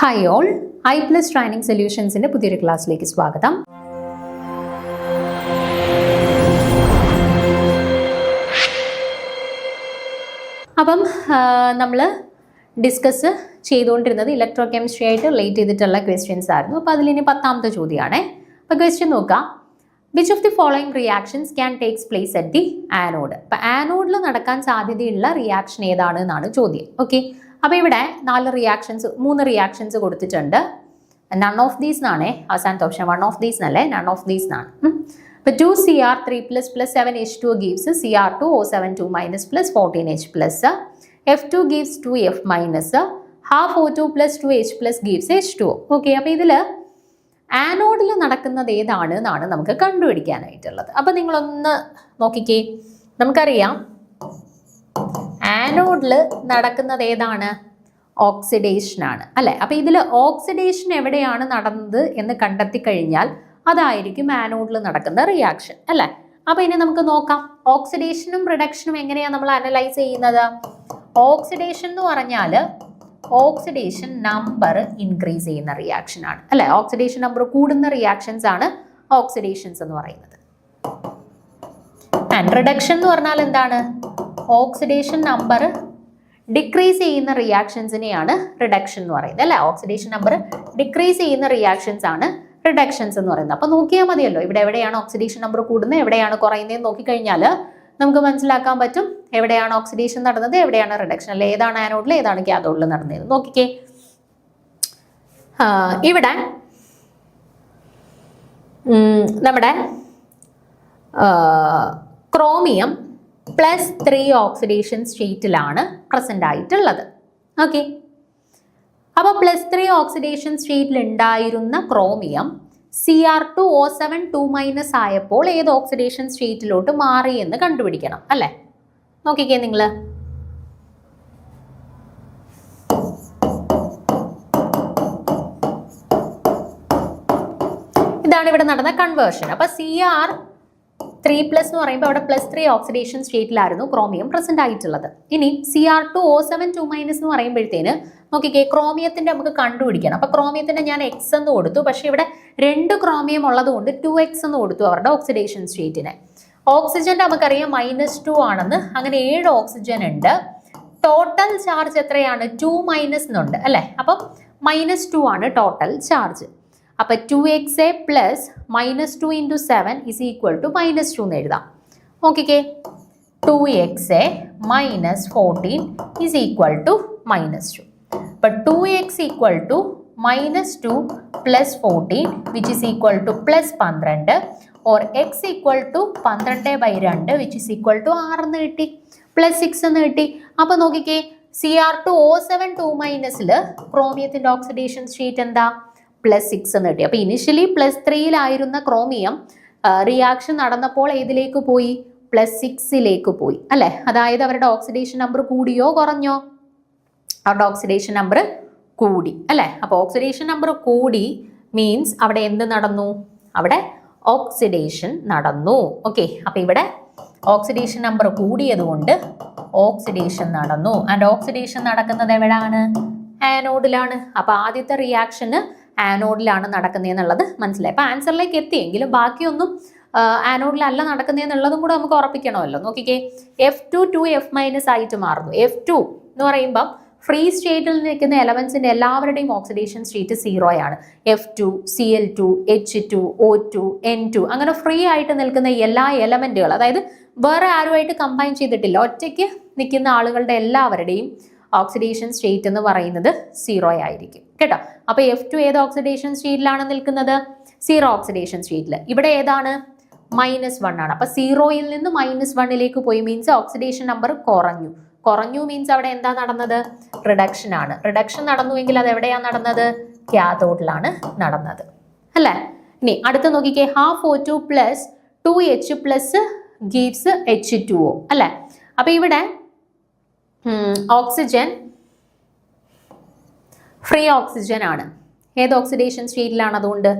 Hi all, I+ training സൊല്യൂഷൻസിൻ്റെ പുതിയൊരു ക്ലാസ്സിലേക്ക് സ്വാഗതം. അപ്പം നമ്മൾ ഡിസ്കസ് ചെയ്തുകൊണ്ടിരുന്നത് ഇലക്ട്രോ കെമിസ്ട്രി ആയിട്ട് റിലേറ്റ് ചെയ്തിട്ടുള്ള ക്വസ്റ്റ്യൻസ് ആയിരുന്നു. അപ്പോൾ അതിലിനി 10ാമത്തെ ചോദ്യമാണ്. അപ്പോൾ ക്വസ്റ്റ്യൻ നോക്കാം. Which of the following reactions can takes place at the anode? അപ്പോൾ ആനോഡിൽ നടക്കാൻ സാധ്യതയുള്ള റിയാക്ഷൻ ഏതാണ് എന്നാണ് ചോദ്യം. ഓക്കെ, അപ്പോൾ ഇവിടെ 3 റിയാക്ഷൻസ് കൊടുത്തിട്ടുണ്ട്. നൺ ഓഫ് ദീസ് എന്നാണ് അവസാനത്തെ ഓപ്ഷൻ. വൺ ഓഫ് ദീസ് എന്നല്ലേ, നൺ ഓഫ് ദീസ് എന്നാണ്. അപ്പോൾ 2Cr3+ 7H2 gives Cr2O7 2- plus 14H+. F2 gives 2F-. half O2 plus 2H plus gives H2O. Okay, അപ്പോൾ ഇതിൽ ആനോഡിൽ നടക്കുന്നത് ഏതാണ് എന്നാണ് നമുക്ക് കണ്ടുപിടിക്കാനായിട്ടുള്ളത്. അപ്പോൾ നിങ്ങളൊന്ന് നോക്കിക്കേ. നമുക്കറിയാം ആനോഡിൽ നടക്കുന്നത് ഏതാണ്? ഓക്സിഡേഷൻ ആണ് അല്ലേ? അപ്പോൾ ഇതിൽ ഓക്സിഡേഷൻ എവിടെയാണ് നടന്നത് എന്ന് കണ്ടെത്തി കഴിഞ്ഞാൽ അതായിരിക്കും ആനോഡിൽ നടക്കുന്ന റിയാക്ഷൻ അല്ലേ? അപ്പോൾ ഇനി നമുക്ക് നോക്കാം, ഓക്സിഡേഷനും റിഡക്ഷനും എങ്ങനെയാണ് നമ്മൾ അനലൈസ് ചെയ്യുന്നത്. ഓക്സിഡേഷൻ എന്ന് പറഞ്ഞാൽ ഓക്സിഡേഷൻ നമ്പർ ഇൻക്രീസ് ചെയ്യുന്ന റിയാക്ഷൻ ആണ് അല്ലേ? ഓക്സിഡേഷൻ നമ്പർ കൂടുന്ന റിയാക്ഷൻസ് ആണ് ഓക്സിഡേഷൻസ് എന്ന് പറയുന്നത്. ആൻഡ് റിഡക്ഷൻ എന്ന് പറഞ്ഞാൽ എന്താണ്? ഓക്സിഡേഷൻ നമ്പർ ഡിക്രീസ് ചെയ്യുന്ന റിയാക്ഷൻസിനെയാണ് റിഡക്ഷൻ എന്ന് പറയുന്നത് അല്ലേ? ഓക്സിഡേഷൻ നമ്പർ ഡിക്രീസ് ചെയ്യുന്ന റിയാക്ഷൻസ് ആണ് റിഡക്ഷൻസ് എന്ന് പറയുന്നത്. അപ്പോൾ നോക്കിയാൽ മതിയല്ലോ, ഇവിടെ എവിടെയാണ് ഓക്സിഡേഷൻ നമ്പർ കൂടുന്നത്, എവിടെയാണ് കുറയുന്നതെന്ന് നോക്കിക്കഴിഞ്ഞാൽ നമുക്ക് മനസ്സിലാക്കാൻ പറ്റും എവിടെയാണ് ഓക്സിഡേഷൻ നടന്നത്, എവിടെയാണ് റിഡക്ഷൻ, അല്ലെ ഏതാണ് ആനോഡിൽ ഏതാണ് കാഥോഡിൽ നടന്നത്. നോക്കിക്കേ, ഇവിടെ നമ്മുടെ ക്രോമിയം +3 ഓക്സിഡേഷൻ സ്റ്റേറ്റിലാണ് പ്രസന്റ് ആയിട്ടുള്ളത്. ഓക്കെ, അപ്പോൾ +3 ഓക്സിഡേഷൻ സ്റ്റേറ്റിൽ ഉണ്ടായിരുന്ന ക്രോമിയം Cr2O7 2- ആയപ്പോൾ ഏത് ഓക്സിഡേഷൻ സ്റ്റേറ്റിലോട്ട് മാറി എന്ന് കണ്ടുപിടിക്കണം അല്ലേ? നോക്കിക്കേ നിങ്ങൾ. ഇതാണ് ഇവിടെ നടന്ന കൺവേർഷൻ. അപ്പൊ Cr3+ എന്ന് പറയുമ്പോൾ അവിടെ +3 ഓക്സിഡേഷൻ സ്റ്റേറ്റിലായിരുന്നു ക്രോമിയം പ്രസന്റ് ആയിട്ടുള്ളത്. ഇനി Cr2O7 2- എന്ന് പറയുമ്പോഴത്തേന് നോക്കിക്കേ, ക്രോമിയത്തിന്റെ നമുക്ക് കണ്ടുപിടിക്കണം. അപ്പൊ ക്രോമിയത്തിന്റെ ഞാൻ X എന്ന് കൊടുത്തു, പക്ഷെ ഇവിടെ 2 ക്രോമിയം ഉള്ളത് കൊണ്ട് 2X എന്ന് കൊടുത്തു അവരുടെ ഓക്സിഡേഷൻ സ്റ്റേറ്റിനെ. ഓക്സിജന്റെ നമുക്കറിയാം -2 ആണെന്ന്. അങ്ങനെ 7 ഓക്സിജൻ ഉണ്ട്. ടോട്ടൽ ചാർജ് എത്രയാണ്? 2- എന്നുണ്ട് അല്ലെ? അപ്പം -2 ആണ് ടോട്ടൽ ചാർജ്. അപ്പൊ 2Xa plus -2 into 7 is equal to -2 എന്ന് എഴുതാം. നോക്കിക്കേ, 2Xa minus 14 is equal to -2. But 2X equal to -2 plus 14 which is equal to +12 or X equal to 12/2 which is equal to 6 എന്ന് കിട്ടി, +6 എന്ന് കിട്ടി. അപ്പൊ നോക്കിക്കേ, Cr2O7 2- ക്രോമിയത്തിന്റെ ഓക്സിഡേഷൻ സ്റ്റേറ്റ് എന്താ? +6 എന്ന് കിട്ടി. അപ്പൊ ഇനിഷ്യലി +3 ക്രോമിയം റിയാക്ഷൻ നടന്നപ്പോൾ ഏതിലേക്ക് പോയി? +6 പോയി അല്ലെ? അതായത് അവരുടെ ഓക്സിഡേഷൻ നമ്പർ കൂടിയോ കുറഞ്ഞോ? അവരുടെ ഓക്സിഡേഷൻ നമ്പർ കൂടി അല്ലെ? അപ്പൊ ഓക്സിഡേഷൻ നമ്പർ കൂടി മീൻസ് അവിടെ എന്ത് നടന്നു? അവിടെ ഓക്സിഡേഷൻ നടന്നു. ഓക്കെ, അപ്പൊ ഇവിടെ ഓക്സിഡേഷൻ നമ്പർ കൂടിയത് കൊണ്ട് ഓക്സിഡേഷൻ നടന്നു. ആൻഡ് ഓക്സിഡേഷൻ നടക്കുന്നത് എവിടെയാണ്? ആനോഡിലാണ്. അപ്പൊ ആദ്യത്തെ റിയാക്ഷന് ആനോഡിലാണ് നടക്കുന്നതെന്നുള്ളത് മനസ്സിലായി. അപ്പൊ ആൻസറിലേക്ക് എത്തിയെങ്കിലും ബാക്കിയൊന്നും ആനോഡിലല്ല നടക്കുന്നതെന്നുള്ളതും കൂടെ നമുക്ക് ഉറപ്പിക്കണമല്ലോ. നോക്കിക്കേ, F2 2F- ആയിട്ട് മാറുന്നു. F2 എന്ന് പറയുമ്പം ഫ്രീ സ്റ്റേറ്റിൽ നിൽക്കുന്ന എലമെന്റ്സിന്റെ എല്ലാവരുടെയും ഓക്സിഡേഷൻ സ്റ്റേറ്റ് 0 ആണ്. F2 Cl2 H2 O2 N2 അങ്ങനെ ഫ്രീ ആയിട്ട് നിൽക്കുന്ന എല്ലാ എലമെന്റുകൾ, അതായത് വേറെ ആരുമായിട്ട് കമ്പൈൻ ചെയ്തിട്ടില്ല, ഒറ്റയ്ക്ക് നിൽക്കുന്ന ആളുകളുടെ എല്ലാവരുടെയും ഓക്സിഡേഷൻ സ്റ്റേറ്റ് എന്ന് പറയുന്നത് 0 ആയിരിക്കും കേട്ടോ. അപ്പൊ F2 ഏത് ഓക്സിഡേഷൻ സ്റ്റേറ്റിലാണ് നിൽക്കുന്നത്? 0 ഓക്സിഡേഷൻ സ്റ്റേറ്റിൽ. ഇവിടെ ഏതാണ്? -1 ആണ്. അപ്പൊ 0യിൽ നിന്ന് -1 പോയി മീൻസ് ഓക്സിഡേഷൻ നമ്പർ കുറഞ്ഞു മീൻസ് അവിടെ എന്താ നടന്നത്? റിഡക്ഷൻ ആണ്. റിഡക്ഷൻ നടന്നുവെങ്കിൽ അത് എവിടെയാണ് നടന്നത്? കാഥോഡിലാണ് നടന്നത് അല്ലേ? ഇനി അടുത്ത് നോക്കിക്കേ, half O2 plus 2H plus gives H2O അല്ലേ? അപ്പൊ ഇവിടെ ഓക്സിജൻ ഫ്രീ ഓക്സിജൻ ആണ്. ഏത് ഓക്സിഡേഷൻ സ്റ്റേറ്റിലാണ്? അതുകൊണ്ട്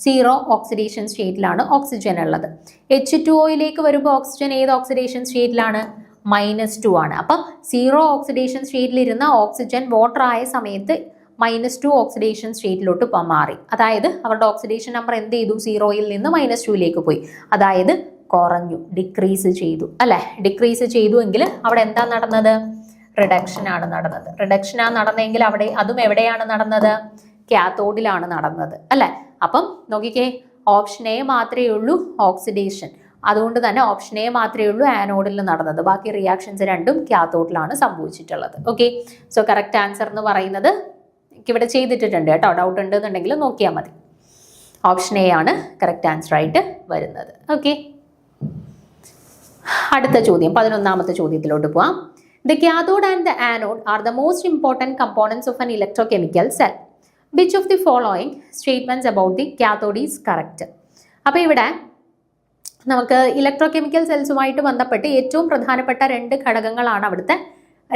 0 ഓക്സിഡേഷൻ സ്റ്റേറ്റിലാണ് ഓക്സിജൻ ഉള്ളത്. H2O വരുമ്പോൾ ഓക്സിജൻ ഏത് ഓക്സിഡേഷൻ സ്റ്റേറ്റിലാണ്? -2 ആണ്. അപ്പം 0 ഓക്സിഡേഷൻ സ്റ്റേറ്റിലിരുന്ന ഓക്സിജൻ വാട്ടർ ആയ സമയത്ത് -2 ഓക്സിഡേഷൻ സ്റ്റേറ്റിലോട്ട് മാറി. അതായത് അവരുടെ ഓക്സിഡേഷൻ നമ്പർ എന്ത് ചെയ്തു? 0യിൽ നിന്ന് -2ലേക്ക് പോയി. അതായത് കുറഞ്ഞു, ഡിക്രീസ് ചെയ്തു അല്ലെ. ഡിക്രീസ് ചെയ്തു എങ്കിൽ അവിടെ എന്താ നടന്നത്? റിഡക്ഷൻ ആണ് നടന്നത്. റിഡക്ഷൻ ആണ് നടന്നെങ്കിൽ അവിടെ അതും എവിടെയാണ് നടന്നത്? കാത്തോഡിലാണ് നടന്നത് അല്ലെ. അപ്പം നോക്കിക്കേ, ഓപ്ഷൻ എ മാത്രമേ ഉള്ളൂ ഓക്സിഡേഷൻ. അതുകൊണ്ട് തന്നെ ഓപ്ഷൻ എ മാത്രമേ ഉള്ളൂ ആനോഡിൽ നടന്നത്. ബാക്കി റിയാക്ഷൻസ് രണ്ടും കാത്തോഡിലാണ് സംഭവിച്ചിട്ടുള്ളത്. ഓക്കെ, സോ കറക്റ്റ് ആൻസർ എന്ന് പറയുന്നത് ഇവിടെ ചെയ്തിട്ടുണ്ട് കേട്ടോ. ഡൗട്ട് ഉണ്ടെന്നുണ്ടെങ്കിൽ നോക്കിയാൽ മതി. ഓപ്ഷൻ എ ആണ് കറക്റ്റ് ആൻസർ ആയിട്ട് വരുന്നത്. ഓക്കെ, അടുത്ത ചോദ്യം 11ാമത്തെ ചോദ്യത്തിലോട്ട് പോവാം. The cathode and the anode are the most important components of an electrochemical cell. Which of the following statements about the cathode is correct? അപ്പോൾ ഇവിടെ നമുക്ക് ഇലക്ട്രോകെമിക്കൽ സെൽസുമായിട്ട് ബന്ധപ്പെട്ട് ഏറ്റവും പ്രധാനപ്പെട്ട 2 ഘടകങ്ങളാണ് അവിടുത്തെ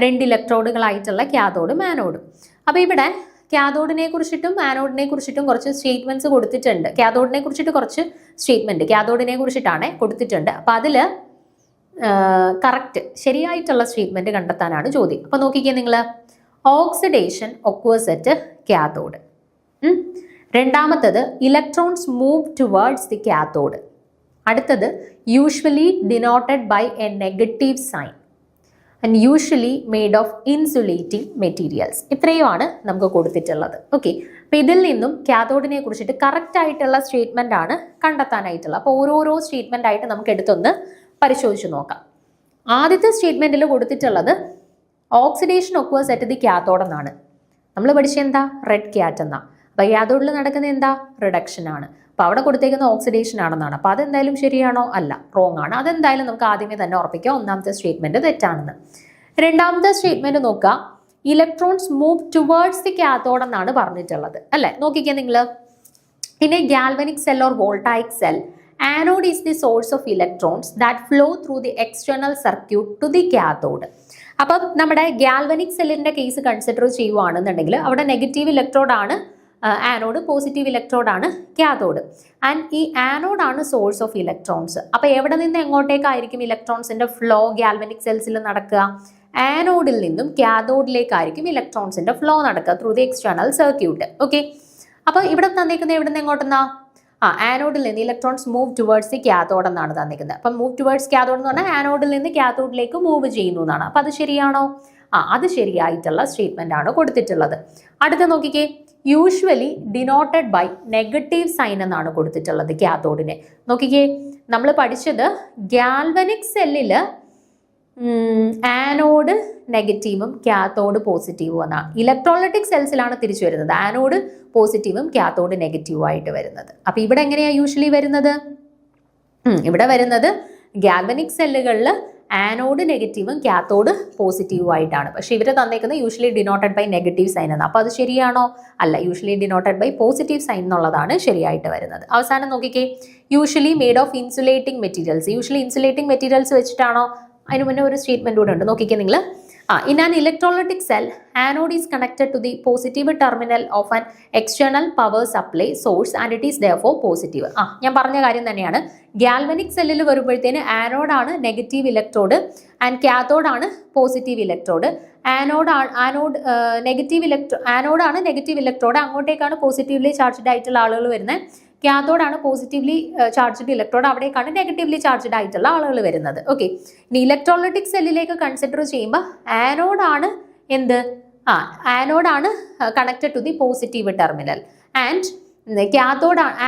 2 ഇലക്ട്രോഡുകളായിട്ടുള്ള കാഥോഡും ആനോഡും. അപ്പോൾ ഇവിടെ കാഥോഡിനെ കുറിച്ചിട്ടും ആനോഡിനെ കുറിച്ചിട്ടും കുറച്ച് സ്റ്റേറ്റ്മെന്റ്സ് കൊടുത്തിട്ടുണ്ട്. കാഥോഡിനെ കുറിച്ചിട്ട് കുറച്ച് സ്റ്റേറ്റ്മെന്റ് കാഥോഡിനെ കുറിച്ചിട്ടാണ് കൊടുത്തിട്ടുണ്ട്. അപ്പം അതിൽ കറക്റ്റ് ശരിയായിട്ടുള്ള സ്റ്റേറ്റ്മെന്റ് കണ്ടെത്താനാണ് ചോദ്യം. അപ്പോൾ നോക്കിക്കേ നിങ്ങൾ, ഓക്സിഡേഷൻ ഒക്വേഴ്സ് അറ്റ് കാഥോഡ്. രണ്ടാമത്തത് electrons move towards the cathode. അടുത്തത് usually denoted by a negative sign and usually made of insulating materials. ഇത്രയുമാണ് നമുക്ക് കൊടുത്തിട്ടുള്ളത്. ഓക്കെ, അപ്പോൾ ഇതിൽ നിന്നും കാഥോഡിനെ കുറിച്ചിട്ട് കറക്റ്റ് ആയിട്ടുള്ള സ്റ്റേറ്റ്മെന്റ് ആണ് കണ്ടെത്താനായിട്ടുള്ളത്. അപ്പോൾ ഓരോരോ സ്റ്റേറ്റ്മെന്റ് ആയിട്ട് നമുക്ക് എടുത്തൊന്ന് പരിശോധിച്ച് നോക്കാം. ആദ്യത്തെ സ്റ്റേറ്റ്മെന്റിൽ കൊടുത്തിട്ടുള്ളത് oxidation occurs at the cathode എന്നാണ്. നമ്മൾ പഠിച്ച എന്താ? റെഡ് ക്യാറ്റ് എന്നാ. അപ്പോൾ കാഥോഡിൽ നടക്കുന്നത് എന്താ? റിഡക്ഷൻ ആണ്. അപ്പോൾ അവിടെ കൊടുത്തേക്കുന്ന ഓക്സിഡേഷൻ ആണെന്നാണ്. അപ്പോൾ അതെന്തായാലും ശരിയാണോ? അല്ല, റോങ് ആണ്. അതെന്തായാലും നമുക്ക് ആദ്യമേ തന്നെ ഉറപ്പിക്കാം, ഒന്നാമത്തെ സ്റ്റേറ്റ്മെന്റ് തെറ്റാണെന്ന്. രണ്ടാമത്തെ സ്റ്റേറ്റ്മെന്റ് നോക്കുക, electrons move towards the cathode എന്നാണ് പറഞ്ഞിട്ടുള്ളത് അല്ലെ. നോക്കിക്കേ നിങ്ങൾ, in A galvanic cell or voltaic cell, anode is the source of electrons that flow through the external circuit to the cathode. അപ്പം നമ്മുടെ ഗാൽവനിക് സെല്ലിന്റെ കേസ് കൺസിഡർ ചെയ്യുവാണെന്നുണ്ടെങ്കിൽ അവിടെ നെഗറ്റീവ് ഇലക്ട്രോഡ് ആണ് ആനോഡ്, പോസിറ്റീവ് ഇലക്ട്രോഡ് ആണ് കാഥോഡ്. ആൻഡ് ഈ anode ആണ് source of electrons. അപ്പോൾ എവിടെ നിന്ന് എങ്ങോട്ടേക്കായിരിക്കും ഇലക്ട്രോൺസിന്റെ ഫ്ലോ ഗാൽവനിക് സെൽസിൽ നടക്കുക? ആനോഡിൽ നിന്നും കാഥോഡിലേക്കായിരിക്കും ഇലക്ട്രോൺസിന്റെ ഫ്ലോ നടക്കുക through the external circuit. Okay, അപ്പോൾ ഇവിടെ തന്നേക്കുന്നത് എവിടെ നിന്ന് എങ്ങോട്ടെന്നാ? ആനോഡിൽ നിന്ന് electrons move towards the cathode എന്നാണ് തന്നിരിക്കുന്നത്. അപ്പം മൂവ് ടുവേർഡ്സ് കാഥോഡ് എന്ന് പറഞ്ഞാൽ ആനോഡിൽ നിന്ന് കാഥോഡിലേക്ക് മൂവ് ചെയ്യുന്നു എന്നാണ്. അപ്പം അത് ശരിയാണോ? അത് ശരിയായിട്ടുള്ള സ്റ്റേറ്റ്മെന്റ് ആണ് കൊടുത്തിട്ടുള്ളത്. അടുത്ത നോക്കിക്കേ, usually denoted by negative sign എന്നാണ് കൊടുത്തിട്ടുള്ളത് കാഥോഡിനെ. നോക്കിക്കേ, നമ്മൾ പഠിച്ചത് ഗാൽവനിക് സെല്ലില് ആനോഡ് നെഗറ്റീവും കാഥോഡ് പോസിറ്റീവും എന്നാണ്. ഇലക്ട്രോലൈറ്റിക് സെൽസിലാണ് തിരിച്ചു വരുന്നത് ആനോഡ് പോസിറ്റീവും കാഥോഡ് നെഗറ്റീവും ആയിട്ട് വരുന്നത്. അപ്പൊ ഇവിടെ എങ്ങനെയാ യൂഷ്വലി വരുന്നത്? ഇവിടെ വരുന്നത് ഗാൽവനിക് സെല്ലുകളിൽ ആനോഡ് നെഗറ്റീവും കാഥോഡ് പോസിറ്റീവും ആയിട്ടാണ്. പക്ഷെ ഇവര് തന്നേക്കുന്നത് usually denoted by negative sign എന്ന്. അപ്പൊ അത് ശരിയാണോ? അല്ല, usually denoted by positive sign എന്നുള്ളതാണ് ശരിയായിട്ട് വരുന്നത്. അവസാനം നോക്കിക്കേ, usually made of insulating materials. Usually insulating materials വെച്ചിട്ടാണോ? അതിന് മുന്നേ ഒരു സ്റ്റേറ്റ്മെന്റ് കൂടെ ഉണ്ട്, നോക്കിക്കേ നിങ്ങൾ. In an electrolytic cell, anode is connected to the positive terminal of an external power supply source and it is therefore positive. ഞാൻ പറഞ്ഞ കാര്യം തന്നെയാണ്. ഗാൽവനിക് സെല്ലിൽ വരുമ്പോഴത്തേന് ആനോഡ് ആണ് നെഗറ്റീവ് ഇലക്ട്രോഡ് ആൻഡ് കാഥോഡ് ആണ് പോസിറ്റീവ് ഇലക്ട്രോഡ്. ആനോഡ് ആണ് negative electrode, അങ്ങോട്ടേക്കാണ് പോസിറ്റീവ്ലി ചാർജ്ഡ് ആയിട്ടുള്ള ആളുകൾ വരുന്നത്. കാഥോഡ് ആണ് പോസിറ്റീവ്ലി ചാർജ്ഡ് ഇലക്ട്രോഡ്, അവിടേക്കാണ് നെഗറ്റീവ്ലി ചാർജ്ഡ് ആയിട്ടുള്ള ആളുകൾ വരുന്നത്. ഓക്കെ, ഇനി ഇലക്ട്രോലൈറ്റിക് സെല്ലിലേക്ക് കൺസിഡർ ചെയ്യുമ്പോൾ ആനോഡ് ആണ് എന്ത്? ആനോഡ് ആണ് connected to the positive terminal and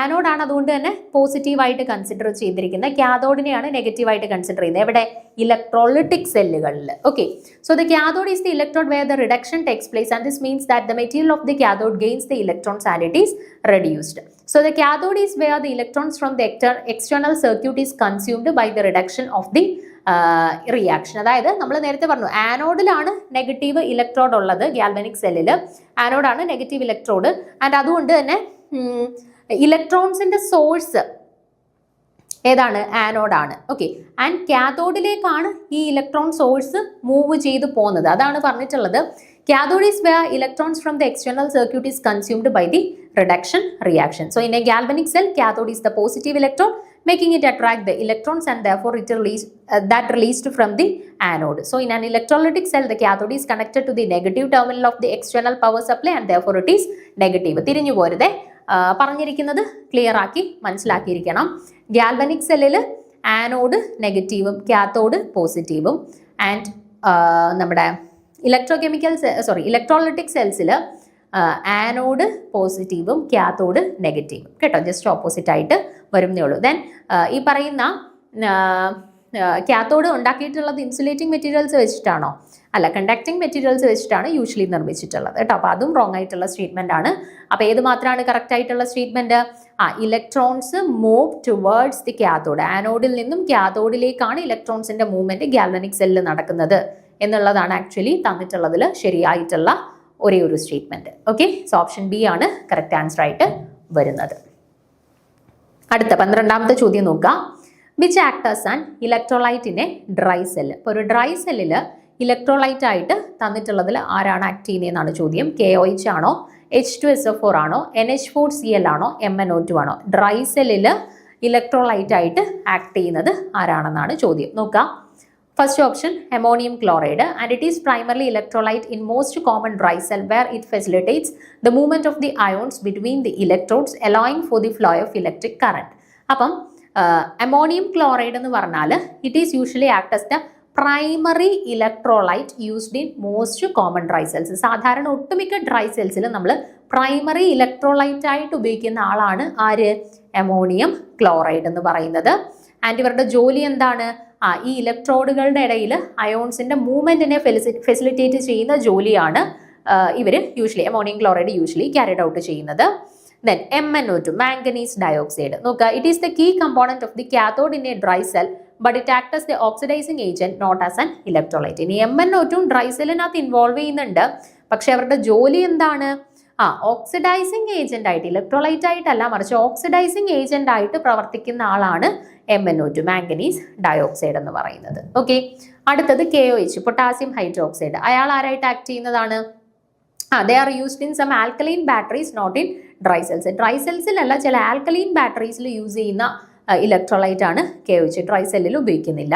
anode ആണ് അതുകൊണ്ട് തന്നെ പോസിറ്റീവായിട്ട് കൺസിഡർ ചെയ്തിരിക്കുന്നത്. കാഥോഡിനെയാണ് നെഗറ്റീവായിട്ട് കൺസിഡർ ചെയ്യുന്നത്. എവിടെ? ഇലക്ട്രോലൈറ്റിക് സെല്ലുകളിൽ. Okay, so the cathode is the electrode where the reduction takes place and this means that the material of the cathode gains the electrons and it is reduced. So the cathode is where the electrons from the external circuit is consumed by the reduction of the reaction. അതായത് നമ്മൾ നേരത്തെ പറഞ്ഞു ആനോഡിലാണ് negative electrode ഉള്ളത് galvanic സെല്ലിൽ. ആനോഡാണ് negative electrode and അതുകൊണ്ട് തന്നെ ഇലക്ട്രോൺസിന്റെ source ഏതാണ്? ആനോഡാണ്. Okay, and കാഥോഡിലേക്കാണ് ഈ ഇലക്ട്രോൺ സോഴ്സ് മൂവ് ചെയ്ത് പോകുന്നത്. അതാണ് പറഞ്ഞിട്ടുള്ളത്. Cathode is where electrons from the external circuit is consumed by the reduction reaction. So in a galvanic cell, cathode is the positive electrode making it attract the electrons and therefore it that released from the anode. So in an electrolytic cell, the cathode is connected to the negative terminal of the external power supply and therefore it is negative. തിരിഞ്ഞു പോരുതേ, പറഞ്ഞിരിക്കുന്നത് clear ആക്കി മനസ്സിലാക്കിയിരിക്കണം. Galvanic സെല്ലിൽ anode നെഗറ്റീവും cathode പോസിറ്റീവും and നമ്മുടെ electrolytic സെൽസിൽ anode പോസിറ്റീവും cathode നെഗറ്റീവും കേട്ടോ, ജസ്റ്റ് ഓപ്പോസിറ്റ് ആയിട്ട് വരുന്നേ ഉള്ളൂ. ദെൻ ഈ പറയുന്ന കാത്തോഡ് ഉണ്ടാക്കിയിട്ടുള്ളത് ഇൻസുലേറ്റിംഗ് മെറ്റീരിയൽസ് വെച്ചിട്ടാണോ? അല്ല, കണ്ടക്ടിങ് മെറ്റീരിയൽസ് വെച്ചിട്ടാണ് യൂഷ്വലി നിർമ്മിച്ചിട്ടുള്ളത് കേട്ടോ. അപ്പോൾ അതും റോങ് ആയിട്ടുള്ള സ്റ്റേറ്റ്മെന്റ് ആണ്. അപ്പോൾ ഏത് മാത്രമാണ് കറക്റ്റ് ആയിട്ടുള്ള statement? Electrons move towards the cathode. ആനോഡിൽ നിന്നും കാത്തോഡിലേക്കാണ് ഇലക്ട്രോൺസിന്റെ മൂവ്മെന്റ് ഗാൽവനിക് സെല്ലിൽ നടക്കുന്നത് എന്നുള്ളതാണ് ആക്ച്വലി തന്നിട്ടുള്ളതിൽ ശരിയായിട്ടുള്ള ഒരേ ഒരു statement. Okay, so option B ആണ് കറക്റ്റ് ആൻസർ ആയിട്ട് വരുന്നത്. അടുത്ത 12ാമത്തെ ചോദ്യം നോക്കുക. Which actors and electrolyte in a dry cell. ഇപ്പോൾ ഒരു ഡ്രൈ സെല്ലിൽ ഇലക്ട്രോലൈറ്റ് ആയിട്ട് തന്നിട്ടുള്ളതിൽ ആരാണ് ആക്ട് ചെയ്യുന്നതെന്നാണ് ചോദ്യം. KOH ആണോ, H2SO4 ആണോ, NH4Cl ആണോ, MnO2 ആണോ? ഡ്രൈ സെല്ലിൽ ഇലക്ട്രോലൈറ്റ് ആയിട്ട് ആക്ട് ചെയ്യുന്നത് ആരാണെന്നാണ് ചോദ്യം. നോക്കാം. First option, ammonium chloride, and it is primarily electrolyte in most common dry cell where it facilitates the movement of the ions between the electrodes, allowing for the flow of electric current. അപ്പം ammonium chloride എന്ന് പറഞ്ഞാൽ it is usually act as the primary electrolyte used in most common dry cells. സാധാരണ ഒട്ടുമിക്ക dry സെൽസിൽ നമ്മൾ primary electrolyte ആയിട്ട് ഉപയോഗിക്കുന്ന ആളാണ് ആര്? അമോണിയം ക്ലോറൈഡ് എന്ന് പറയുന്നത്. ആൻഡ് ഇവരുടെ ജോലി എന്താണ്? ഈ ഇലക്ട്രോഡുകളുടെ ഇടയിൽ അയോൺസിന്റെ മൂവ്മെന്റിനെ ഫെസിലിറ്റേറ്റ് ചെയ്യുന്ന ജോലിയാണ് ഇവർ usually ammonium chloride usually carried out ചെയ്യുന്നത്. Then MnO2, manganese dioxide. നോക്കുക, it is the key component of the cathode in a dry cell, but it acts as the oxidizing agent, not as an electrolyte. ഇനി MnO2 dry സെല്ലിനകത്ത് involve ചെയ്യുന്നുണ്ട്, പക്ഷെ അവരുടെ ജോലി എന്താണ്? Oxidising agent ആയിട്ട്, electrolyte ആയിട്ടല്ല, മറിച്ച് ഓക്സിഡൈസിങ് ഏജന്റ് ആയിട്ട് പ്രവർത്തിക്കുന്ന ആളാണ് MnO2, മാംഗനീസ് ഡയോക്സൈഡ് എന്ന് പറയുന്നത്. ഓക്കെ, അടുത്തത് KOH, പൊട്ടാസ്യം ഹൈഡ്രോക്സൈഡ്. അയാൾ ആരായിട്ട് ആക്ട് ചെയ്യുന്നതാണ്? they are used in some alkaline batteries, not in dry cells. Dry സെൽസിലല്ല, ചില ആൽക്കലൈൻ ബാറ്ററീസിൽ യൂസ് ചെയ്യുന്ന ഇലക്ട്രോലൈറ്റ് ആണ് KOH. ഡ്രൈ സെല്ലിൽ ഉപയോഗിക്കുന്നില്ല.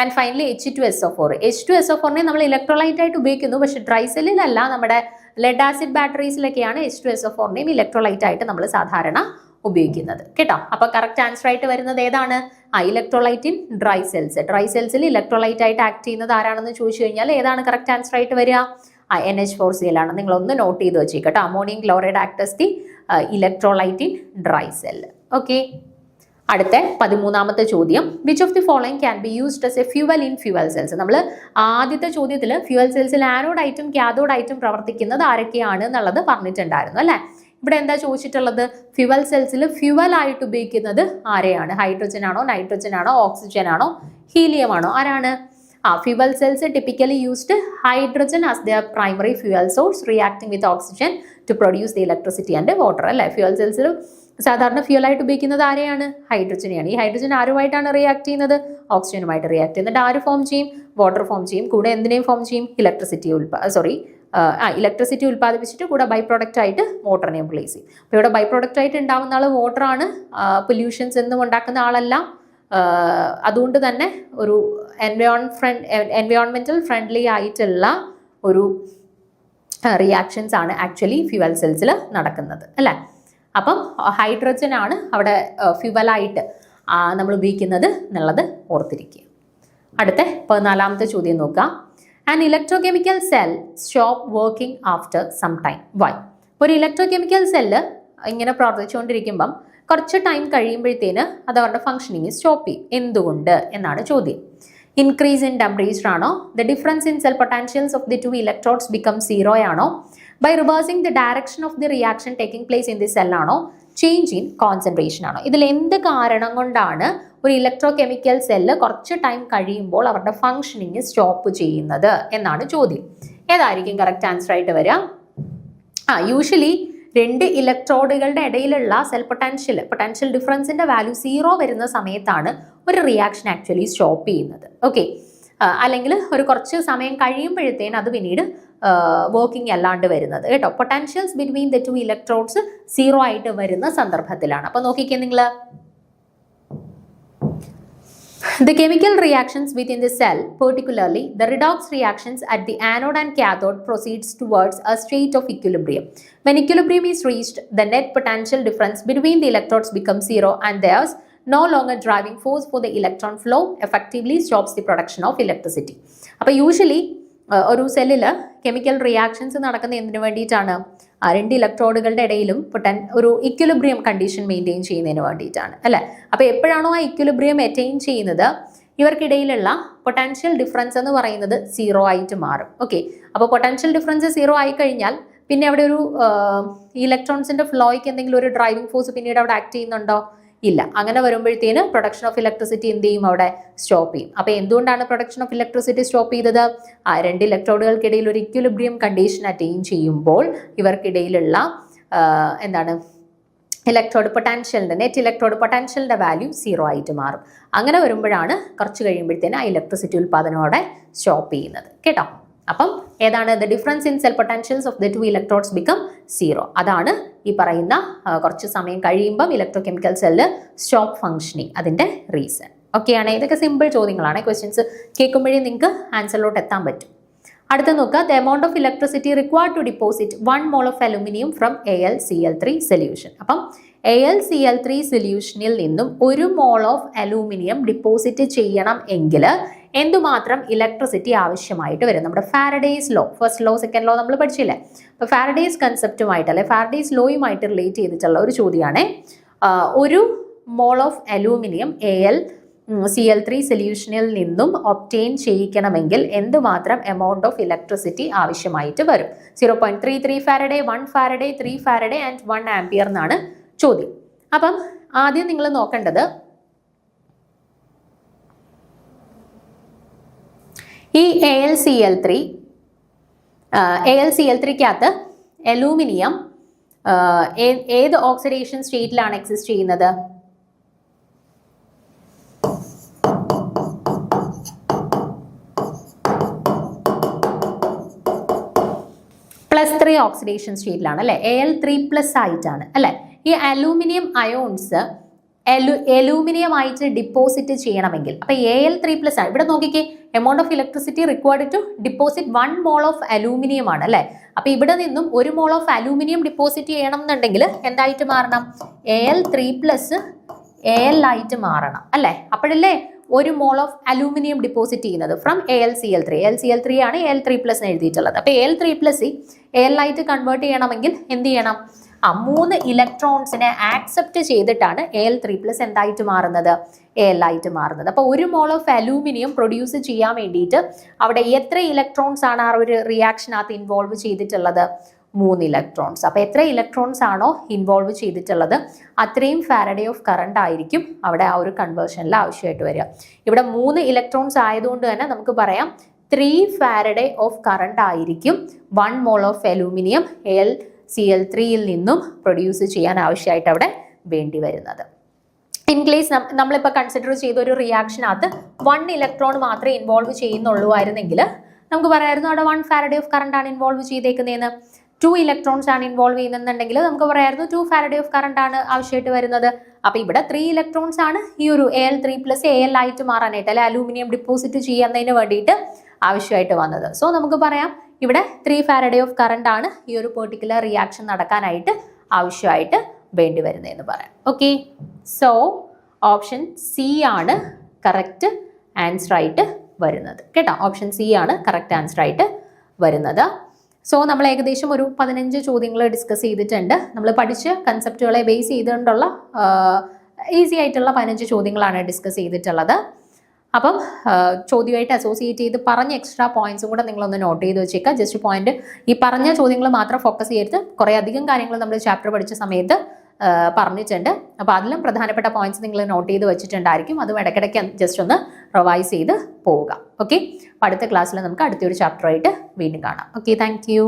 And finally H2SO4. H2SO4നെ നമ്മൾ ഇലക്ട്രോലൈറ്റ് ആയിട്ട് ഉപയോഗിക്കുന്നു, പക്ഷെ ഡ്രൈ സെല്ലിലല്ല, നമ്മുടെ ലെഡ് ആസിഡ് ബാറ്ററീസിലൊക്കെയാണ് H2SO4നെയും ഇലക്ട്രോലൈറ്റ് ആയിട്ട് നമ്മൾ സാധാരണ ഉപയോഗിക്കുന്നത് കേട്ടോ. അപ്പൊ കറക്റ്റ് ആൻസർ ആയിട്ട് വരുന്നത് ഏതാണ്? Electrolyte in dry cells. Dry സെൽസിൽ ഇലക്ട്രോലൈറ്റ് ആയിട്ട് ആക്ട് ചെയ്യുന്നത് ആരാണെന്ന് ചോദിച്ചു കഴിഞ്ഞാൽ ഏതാണ് കറക്റ്റ് ആൻസർ ആയിട്ട് വരിക? NH4Cl ആണ്. നിങ്ങൾ ഒന്ന് നോട്ട് ചെയ്ത് വെച്ചേക്കട്ടോ. Ammonium chloride act as the electrolyte in dry cell. Okay, അടുത്ത 13ാമത്തെ ചോദ്യം. Which of the following can be used as a fuel in fuel cells. നമ്മൾ ആദ്യത്തെ ചോദ്യത്തിൽ ഫ്യൂവൽ സെൽസിൽ ആനോഡ് ആയിട്ടും കാഥോഡ് ആയിട്ടും പ്രവർത്തിക്കുന്നത് ആരൊക്കെയാണ് എന്നുള്ളത് പറഞ്ഞിട്ടുണ്ടായിരുന്നു അല്ലേ? ഇവിടെ എന്താ ചോദിച്ചിട്ടുള്ളത്? ഫ്യൂവൽ സെൽസിൽ ഫ്യൂവൽ ആയിട്ട് ഉപയോഗിക്കുന്നത് ആരെയാണ്? ഹൈഡ്രജൻ ആണോ, നൈട്രജൻ ആണോ, ഓക്സിജൻ ആണോ, ഹീലിയം ആണോ? ആരാണ്? Fuel cells typically used hydrogen as their primary fuel source, reacting with oxygen to produce the electricity and water. അല്ലേ? ഫ്യൂവൽ സെൽസിൽ സാധാരണ ഫ്യൂൽ ആയിട്ട് ഉപയോഗിക്കുന്നത് ആരെയാണ്? ഹൈഡ്രജനെയാണ്. ഈ ഹൈഡ്രജൻ ആരുമായിട്ടാണ് റിയാക്ട് ചെയ്യുന്നത്? ഓക്സിജനുമായിട്ട് റിയാക്ട് ചെയ്യുന്നത്. ആര് ഫോം ചെയ്യും? വാട്ടർ ഫോം ചെയ്യും. കൂടെ എന്തിനേയും ഫോം ചെയ്യും? ഇലക്ട്രിസിറ്റി ഉൽപ്പാദിപ്പിച്ചിട്ട് കൂടെ ബൈ പ്രോഡക്റ്റ് ആയിട്ട് വാട്ടറിനെയും പ്ലേസ് ചെയ്യും. അപ്പോൾ ഇവിടെ ബൈ പ്രോഡക്റ്റ് ആയിട്ട് ഉണ്ടാവുന്ന ആൾ വാട്ടറാണ്. പൊല്യൂഷൻസ് എന്നും ഉണ്ടാക്കുന്ന ആളല്ല. അതുകൊണ്ട് തന്നെ ഒരു എൻവയോൺമെന്റൽ ഫ്രണ്ട്ലി ആയിട്ടുള്ള ഒരു റിയാക്ഷൻസ് ആണ് ആക്ച്വലി ഫ്യൂവൽ സെൽസിൽ നടക്കുന്നത് അല്ലേ? അപ്പം ഹൈഡ്രജൻ ആണ് അവിടെ ഫ്യൂവലായിട്ട് നമ്മൾ ഉപയോഗിക്കുന്നത് എന്നുള്ളത് ഓർത്തിരിക്കുക. അടുത്ത 14ാമത്തെ ചോദ്യം നോക്കാം. An electrochemical cell stop working after some time. Why? ഒരു ഇലക്ട്രോകെമിക്കൽ സെല്ല് ഇങ്ങനെ പ്രവർത്തിച്ചുകൊണ്ടിരിക്കുമ്പം കുറച്ച് ടൈം കഴിയുമ്പോഴത്തേന് അത് അവരുടെ ഫംഗ്ഷനിങ് സ്റ്റോപ്പ് ചെയ്യും. എന്തുകൊണ്ട് എന്നാണ് ചോദ്യം. ഇൻക്രീസ് ഇൻ ടെമ്പറേച്ചർ ആണോ? The difference in cell potentials of the two electrodes become 0 ആണോ? By reversing the direction of the reaction taking place in the cell ആണോ? ചേഞ്ച് ഇൻ കോൺസെൻട്രേഷൻ ആണോ? ഇതിൽ എന്ത് കാരണം കൊണ്ടാണ് ഒരു ഇലക്ട്രോ കെമിക്കൽ സെല്ല് കുറച്ച് ടൈം കഴിയുമ്പോൾ അവരുടെ ഫംഗ്ഷനിങ് സ്റ്റോപ്പ് ചെയ്യുന്നത് എന്നാണ് ചോദ്യം. ഏതായിരിക്കും കറക്റ്റ് ആൻസർ ആയിട്ട് വരിക? യൂഷ്വലി രണ്ട് ഇലക്ട്രോഡുകളുടെ ഇടയിലുള്ള സെൽ പൊട്ടാൻഷ്യൽ ഡിഫറൻസിന്റെ വാല്യൂ 0 വരുന്ന സമയത്താണ് ഒരു റിയാക്ഷൻ ആക്ച്വലി സ്റ്റോപ്പ് ചെയ്യുന്നത്. ഓക്കെ, അല്ലെങ്കിൽ ഒരു കുറച്ച് സമയം കഴിയുമ്പോഴത്തേന് അത് പിന്നീട് വർക്കിംഗ് അല്ലാണ്ട് വരുന്നത് കേട്ടോ. പൊട്ടാൻഷ്യൽസ് ബിറ്റ്വീൻ ദ ടു ഇലക്ട്രോഡ്സ് 0 ആയിട്ട് വരുന്ന സന്ദർഭത്തിലാണ്. അപ്പൊ നോക്കിക്കേ നിങ്ങൾ, The chemical reactions within the cell, particularly the redox reactions at the anode and cathode, proceeds towards a state of equilibrium. When equilibrium is reached, the net potential difference between the electrodes becomes zero and there's no longer driving force for the electron flow, effectively stops the production of electricity. അപ്പോൾ usually ഒരു സെല്ലിൽ chemical reactions നടക്കുന്ന എന്തിനു വേണ്ടിയിട്ടാണ്? രണ്ട് ഇലക്ട്രോഡുകളുടെ ഇടയിലും ഒരു equilibrium condition maintain ചെയ്യുന്നതിന് വേണ്ടിയിട്ടാണ് അല്ലേ? അപ്പോൾ എപ്പോഴാണോ ആ ഇക്വിലിബ്രിയം അറ്റൈൻ ചെയ്യുന്നത്, ഇവർക്കിടയിലുള്ള പൊട്ടൻഷ്യൽ ഡിഫറൻസ് എന്ന് പറയുന്നത് സീറോ ആയിട്ട് മാറും. ഓക്കെ, അപ്പോൾ പൊട്ടൻഷ്യൽ ഡിഫറൻസ് സീറോ ആയി കഴിഞ്ഞാൽ പിന്നെ അവിടെ ഒരു ഇലക്ട്രോൺസിന്റെ ഫ്ലോയ്ക്ക് എന്തെങ്കിലും ഒരു ഡ്രൈവിംഗ് ഫോഴ്സ് പിന്നീട് അവിടെ ആക്ട് ചെയ്യുന്നുണ്ടോ? ഇല്ല. അങ്ങനെ വരുമ്പോഴത്തേന് പ്രൊഡക്ഷൻ ഓഫ് ഇലക്ട്രിസിറ്റി എന്ത് ചെയ്യും? അവിടെ സ്റ്റോപ്പ് ചെയ്യും. അപ്പോൾ എന്തുകൊണ്ടാണ് പ്രൊഡക്ഷൻ ഓഫ് ഇലക്ട്രിസിറ്റി സ്റ്റോപ്പ് ചെയ്തത്? ആ രണ്ട് ഇലക്ട്രോഡുകൾക്കിടയിൽ ഒരു ഇക്വിലിബ്രിയം കണ്ടീഷൻ അറ്റൈൻ ചെയ്യുമ്പോൾ ഇവർക്കിടയിലുള്ള എന്താണ് ഇലക്ട്രോഡ് പൊട്ടൻഷ്യലിന്റെ നെറ്റ് ഇലക്ട്രോഡ് പൊട്ടൻഷ്യലിന്റെ വാല്യൂ സീറോ ആയിട്ട് മാറും. അങ്ങനെ വരുമ്പോഴാണ് കുറച്ച് കഴിയുമ്പോഴത്തേന് ആ ഇലക്ട്രിസിറ്റി ഉൽപ്പാദനം അവിടെ സ്റ്റോപ്പ് ചെയ്യുന്നത്. കേട്ടോ? അപ്പം ഏതാണ്? The difference in cell potentials of the two electrodes become zero. അതാണ് ഈ പറയുന്ന കുറച്ച് സമയം കഴിയുമ്പം electrochemical cell stop functioning അതിൻ്റെ റീസൺ. ഓക്കെ ആണ്. ഇതൊക്കെ സിമ്പിൾ ചോദ്യങ്ങളാണ്. ക്വസ്റ്റ്യൻസ് കേൾക്കുമ്പോഴേ നിങ്ങൾക്ക് ആൻസറിലോട്ട് എത്താൻ പറ്റും. അടുത്ത നോക്കുക, the amount of electricity required to deposit 1 mole of aluminium from AlCl3 solution. അപ്പം AlCl3 സൊല്യൂഷനിൽ നിന്നും 1 mole ഓഫ് അലൂമിനിയം ഡിപ്പോസിറ്റ് ചെയ്യണം എങ്കിൽ എന്തുമാത്രം ഇലക്ട്രിസിറ്റി ആവശ്യമായിട്ട് വരും? നമ്മുടെ Faraday's law, first law second law നമ്മൾ പഠിച്ചില്ലേ? അപ്പോൾ ഫാരഡേസ് കൺസെപ്റ്റുമായിട്ട് അല്ലെ ഫാരഡേസ് ലോയുമായിട്ട് റിലേറ്റ് ചെയ്തിട്ടുള്ള ഒരു ചോദ്യമാണ്. 1 mole ഓഫ് അലൂമിനിയം AlCl3 സൊല്യൂഷനിൽ നിന്നും ഒബ്റ്റെയിൻ ചെയ്യിക്കണമെങ്കിൽ എന്തുമാത്രം എമൗണ്ട് ഓഫ് ഇലക്ട്രിസിറ്റി ആവശ്യമായിട്ട് വരും? 0.33 faraday, 1 faraday, 3 faraday and 1 ampere എന്നാണ് ചോദ്യം. അപ്പം ആദ്യം നിങ്ങൾ നോക്കേണ്ടത് ഈ AlCl3-ക്കകത്ത് അലൂമിനിയം ഏത് ഓക്സിഡേഷൻ സ്റ്റേറ്റിലാണ് എക്സിസ്റ്റ് ചെയ്യുന്നത്? +3 ഓക്സിഡേഷൻ സ്റ്റേറ്റിലാണ് അല്ലെ? Al3+ ആയിട്ടാണ് അല്ലെ? ഈ അലൂമിനിയം അയോൺസ് അലൂമിനിയം ആയിട്ട് ഡിപ്പോസിറ്റ് ചെയ്യണമെങ്കിൽ അപ്പൊ Al3+ ആണ്. ഇവിടെ നോക്കിക്കേ, amount of electricity required to deposit 1 mole of aluminium ആണ് അല്ലെ? അപ്പൊ ഇവിടെ നിന്നും 1 mole ഓഫ് അലൂമിനിയം ഡിപ്പോസിറ്റ് ചെയ്യണം എന്നുണ്ടെങ്കിൽ എന്തായിട്ട് മാറണം? Al3+ Al ആയിട്ട് മാറണം അല്ലെ? അപ്പോഴല്ലേ 1 mole ഓഫ് അലൂമിനിയം ഡിപ്പോസിറ്റ് ചെയ്യുന്നത് ഫ്രം AlCl3 ആണ് Al3+ എഴുതിയിട്ടുള്ളത്. അപ്പൊ Al3+ Al ആയിട്ട് കൺവേർട്ട് ചെയ്യണമെങ്കിൽ എന്ത് ചെയ്യണം? 3 ഇലക്ട്രോൺസിനെ ആക്സെപ്റ്റ് ചെയ്തിട്ടാണ് Al3+ എന്തായിട്ട് മാറുന്നത്? Al ആയിട്ട് മാറുന്നത്. അപ്പോൾ 1 mole ഓഫ് അലൂമിനിയം പ്രൊഡ്യൂസ് ചെയ്യാൻ വേണ്ടിയിട്ട് അവിടെ എത്ര ഇലക്ട്രോൺസ് ആണ് ആ ഒരു റിയാക്ഷനകത്ത് ഇൻവോൾവ് ചെയ്തിട്ടുള്ളത്? 3 ഇലക്ട്രോൺസ്. അപ്പോൾ എത്ര ഇലക്ട്രോൺസ് ആണോ ഇൻവോൾവ് ചെയ്തിട്ടുള്ളത് അത്രയും ഫാരഡേ ഓഫ് കറണ്ട് ആയിരിക്കും അവിടെ ആ ഒരു കൺവേർഷനിൽ ആവശ്യമായിട്ട് വരിക. ഇവിടെ 3 ഇലക്ട്രോൺസ് ആയതുകൊണ്ട് തന്നെ നമുക്ക് പറയാം 3 ഫാരഡേ ഓഫ് കറണ്ട് ആയിരിക്കും 1 mole ഓഫ് അലൂമിനിയം AlCl3യിൽ നിന്നും പ്രൊഡ്യൂസ് ചെയ്യാൻ ആവശ്യമായിട്ട് അവിടെ വേണ്ടി വരുന്നത്. ഇൻ കേസ് നമ്മളിപ്പോൾ കൺസിഡർ ചെയ്ത ഒരു റിയാക്ഷനകത്ത് 1 ഇലക്ട്രോൺ മാത്രമേ ഇൻവോൾവ് ചെയ്യുന്നുള്ളൂ ആയിരുന്നെങ്കിൽ നമുക്ക് പറയാമായിരുന്നു അവിടെ 1 ഫാരഡേ ഓഫ് കറണ്ട് ആണ് ഇൻവോൾവ് ചെയ്തേക്കുന്നതെന്ന്. 2 ഇലക്ട്രോൺസ് ആണ് ഇൻവോൾവ് ചെയ്യുന്നുണ്ടെങ്കിൽ നമുക്ക് പറയാമായിരുന്നു 2 ഫാരഡേ ഓഫ് കറണ്ട് ആണ് ആവശ്യമായിട്ട് വരുന്നത്. അപ്പൊ ഇവിടെ 3 ഇലക്ട്രോൺസ് ആണ് ഈ ഒരു Al3+ Al ആയിട്ട് മാറാനായിട്ട് അല്ലെ അലൂമിനിയം ഡിപ്പോസിറ്റ് ചെയ്യുന്നതിന് വേണ്ടിയിട്ട് ആവശ്യമായിട്ട് വന്നത്. സോ നമുക്ക് പറയാം ഇവിടെ 3 ഫാരഡേ ഓഫ് കറണ്ട് ആണ് ഈ ഒരു പെർട്ടിക്കുലർ റിയാക്ഷൻ നടക്കാനായിട്ട് ആവശ്യമായിട്ട് വേണ്ടി വരുന്നതെന്ന് പറയാം. ഓക്കെ, സോ ഓപ്ഷൻ സി ആണ് കറക്റ്റ് ആൻസർ ആയിട്ട് വരുന്നത് കേട്ടോ. ഓപ്ഷൻ സി ആണ് കറക്റ്റ് ആൻസർ ആയിട്ട് വരുന്നത്. സോ നമ്മൾ ഏകദേശം ഒരു 15 ചോദ്യങ്ങൾ ഡിസ്കസ് ചെയ്തിട്ടുണ്ട്. നമ്മൾ പഠിച്ച കൺസെപ്റ്റുകളെ ബേസ് ചെയ്തുകൊണ്ടുള്ള ഈസി ആയിട്ടുള്ള 15 ചോദ്യങ്ങളാണ് ഡിസ്കസ് ചെയ്തിട്ടുള്ളത്. അപ്പം ചോദ്യമായിട്ട് അസോസിയേറ്റ് ചെയ്ത് പറഞ്ഞ എക്സ്ട്രാ പോയിന്റ്സും കൂടെ നിങ്ങളൊന്ന് നോട്ട് ചെയ്ത് വെച്ചേക്കുക. ജസ്റ്റ് പോയിന്റ് ഈ പറഞ്ഞ ചോദ്യങ്ങൾ മാത്രം ഫോക്കസ് ചെയ്യരുത്. കുറേ അധികം കാര്യങ്ങൾ നമ്മൾ ചാപ്റ്റർ പഠിച്ച സമയത്ത് പറഞ്ഞിട്ടുണ്ട്. അപ്പോൾ അതിലും പ്രധാനപ്പെട്ട പോയിന്റ്സ് നിങ്ങൾ നോട്ട് ചെയ്ത് വെച്ചിട്ടുണ്ടായിരിക്കും. അതും ഇടയ്ക്കിടയ്ക്ക് ജസ്റ്റ് ഒന്ന് റിവൈസ് ചെയ്ത് പോവുക. ഓക്കെ, അടുത്ത ക്ലാസ്സിൽ നമുക്ക് അടുത്തൊരു ചാപ്റ്ററായിട്ട് വീണ്ടും കാണാം. Okay, thank you.